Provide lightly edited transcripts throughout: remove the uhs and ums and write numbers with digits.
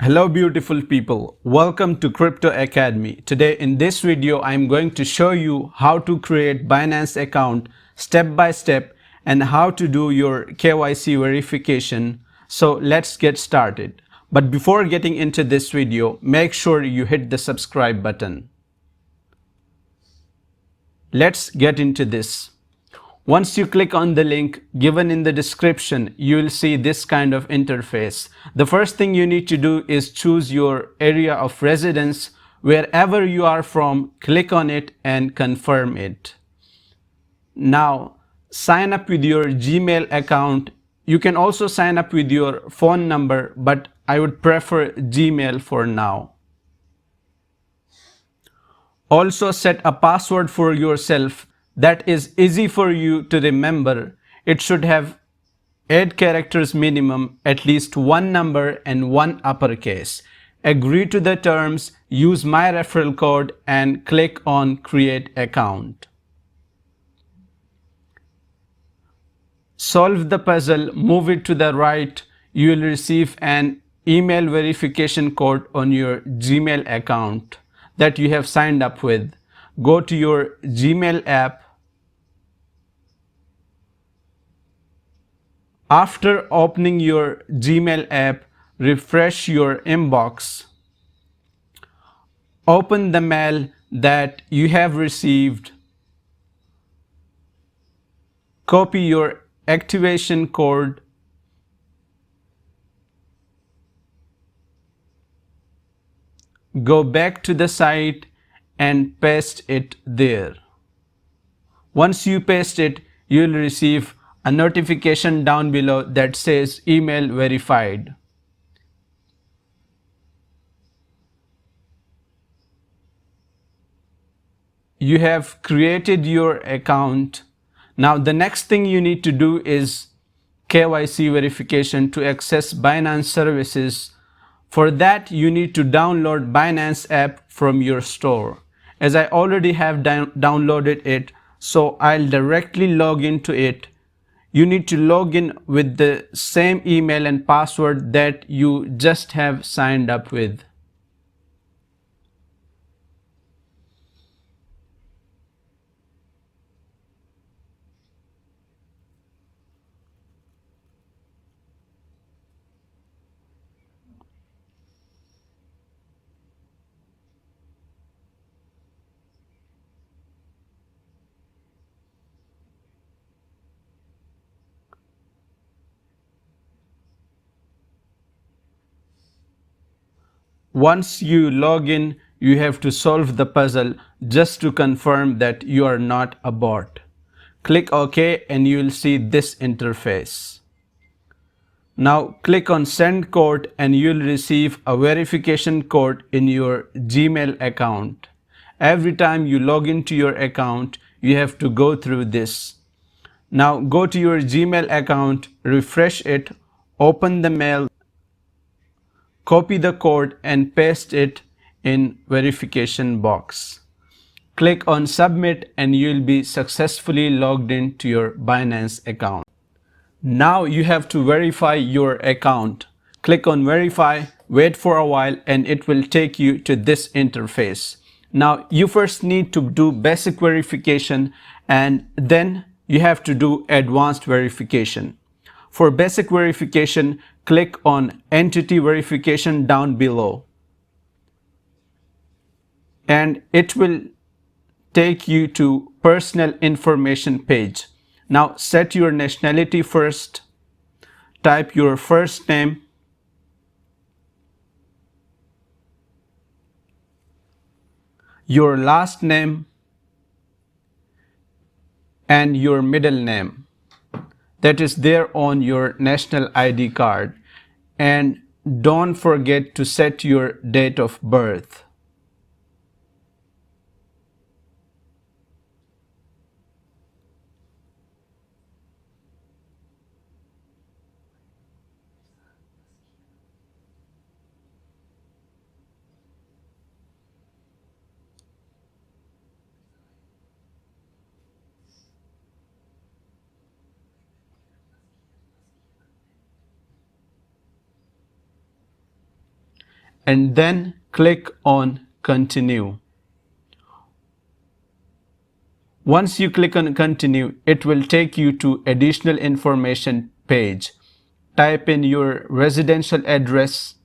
Hello beautiful people, welcome to Crypto Academy. Today in this video I am going to show you how to create Binance account step by step and how to do your KYC verification. So let's get started. But before getting into this video, make sure you hit the subscribe button. Let's get into this. Once you click on the link given in the description, you will see this kind of interface. The first thing you need to do is choose your area of residence. Wherever you are from, click on it and confirm it. Now, sign up with your Gmail account. You can also sign up with your phone number, but I would prefer Gmail for now. Also set a password for yourself that is easy for you to remember. It should have 8 characters minimum, at least one number and one uppercase. Agree to the terms, use my referral code and click on create account. Solve the puzzle, move it to the right. You will receive an email verification code on your Gmail account that you have signed up with. Go to your Gmail app. After opening your Gmail app, refresh your inbox. Open the mail that you have received. Copy your activation code. Go back to the site and paste it there. Once you paste it, you will receive a notification down below that says email verified. You have created your account. Now the next thing you need to do is KYC verification to access Binance services. For that, you need to download Binance app from your store. As I already have downloaded it, so I'll directly log into it. You need to log in with the same email and password that you just have signed up with. Once you log in, you have to solve the puzzle just to confirm that you are not a bot. Click OK and you will see this interface. Now click on send code and you will receive a verification code in your Gmail account. Every time you log into your account, you have to go through this. Now go to your Gmail account, refresh it, open the mail, copy the code and paste it in verification box. Click on submit and you will be successfully logged into your Binance account. Now you have to verify your account. Click on verify, wait for a while and it will take you to this interface. Now you first need to do basic verification and then you have to do advanced verification. For basic verification, click on entity verification down below and it will take you to personal information page. Now set your nationality first, type your first name, your last name and your middle name that is there on your national ID card, and don't forget to set your date of birth. and then click on Continue. Once you click on Continue, it will take you to additional information page. Type in your residential address,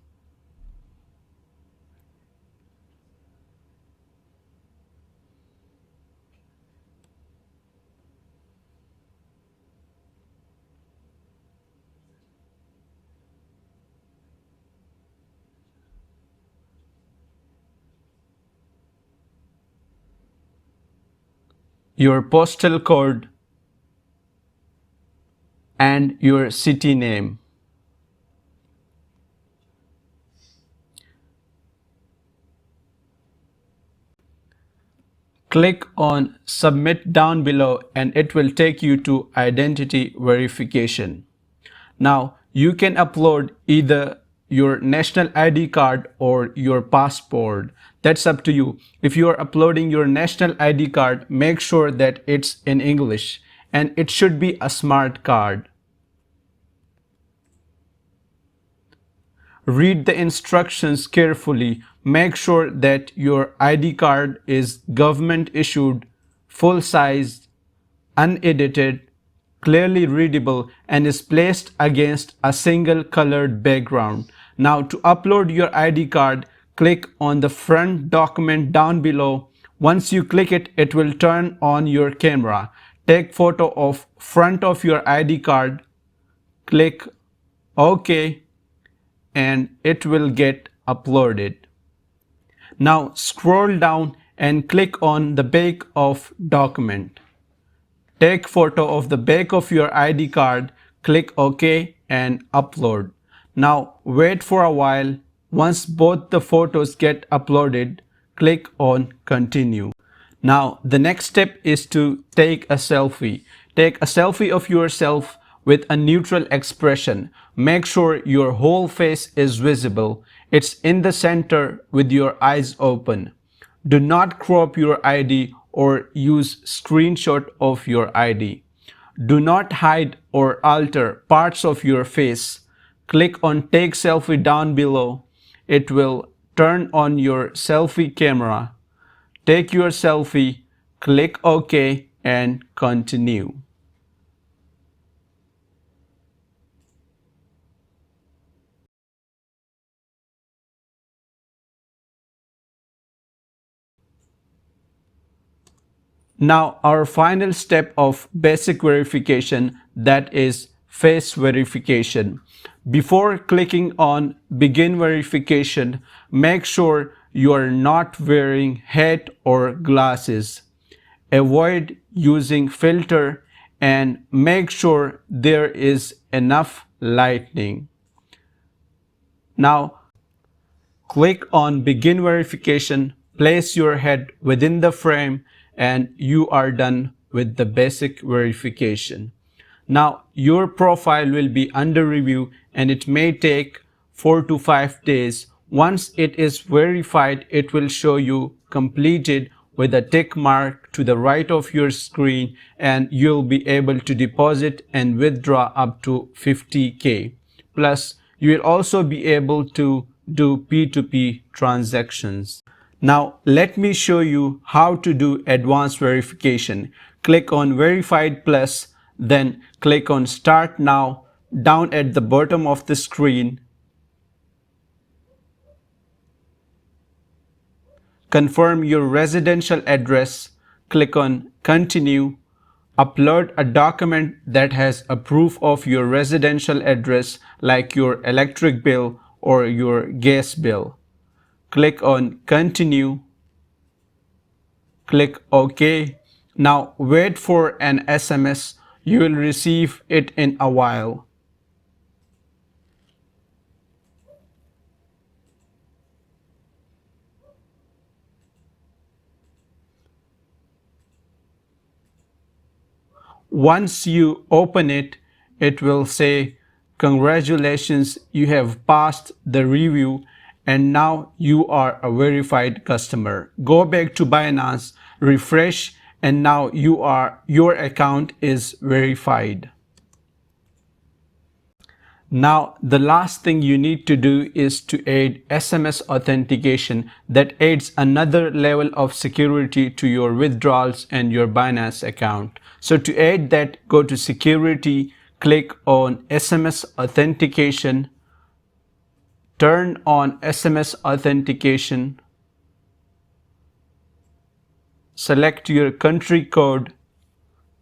your postal code, and your city name. Click on Submit down below and it will take you to identity verification. Now you can upload either your national ID card or your passport. That's up to you. If you are uploading your national ID card, make sure that it's in English and it should be a smart card. Read the instructions carefully. Make sure that your ID card is government issued, full size, unedited, clearly readable, and is placed against a single colored background. Now to upload your ID card, click on the front document down below. Once you click it, it will turn on your camera. Take photo of front of your ID card, click OK, and it will get uploaded. Now scroll down and click on the back of document. Take photo of the back of your ID card, click OK and upload. Now wait for a while. Once both the photos get uploaded, click on Continue. Now the next step is to take a selfie. Take a selfie of yourself with a neutral expression. Make sure your whole face is visible. It's in the center with your eyes open. Do not crop your ID or use screenshot of your ID. Do not hide or alter parts of your face. Click on Take Selfie down below. It will turn on your selfie camera. Take your selfie, click OK and continue. Now our final step of basic verification, that is face verification. Before clicking on begin verification, make sure you are not wearing hat or glasses. Avoid using filter and make sure there is enough lighting. Now click on begin verification, place your head within the frame, and you are done with the basic verification. Now your profile will be under review and it may take 4 to 5 days. Once it is verified, it will show you completed with a tick mark to the right of your screen, and you'll be able to deposit and withdraw up to 50K. Plus, you will also be able to do P2P transactions. Now, let me show you how to do advanced verification. Click on Verified Plus, then click on Start Now down at the bottom of the screen. Confirm your residential address, click on Continue. Upload a document that has a proof of your residential address like your electric bill or your gas bill. Click on Continue. Click OK. Now wait for an SMS. You will receive it in a while. Once you open it, it will say, congratulations, you have passed the review and now you are a verified customer. Go back to Binance, refresh, and now your account is verified. Now, the last thing you need to do is to add SMS authentication that adds another level of security to your withdrawals and your Binance account. So to add that, go to security, click on SMS authentication, turn on SMS authentication, select your country code,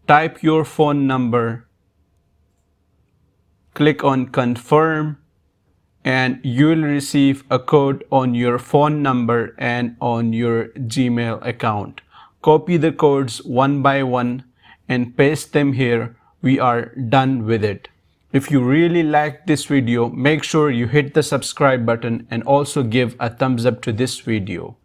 type your phone number, click on confirm, and you will receive a code on your phone number and on your Gmail account. Copy the codes one by one and paste them here. We are done with it. If you really like this video, make sure you hit the subscribe button and also give a thumbs up to this video.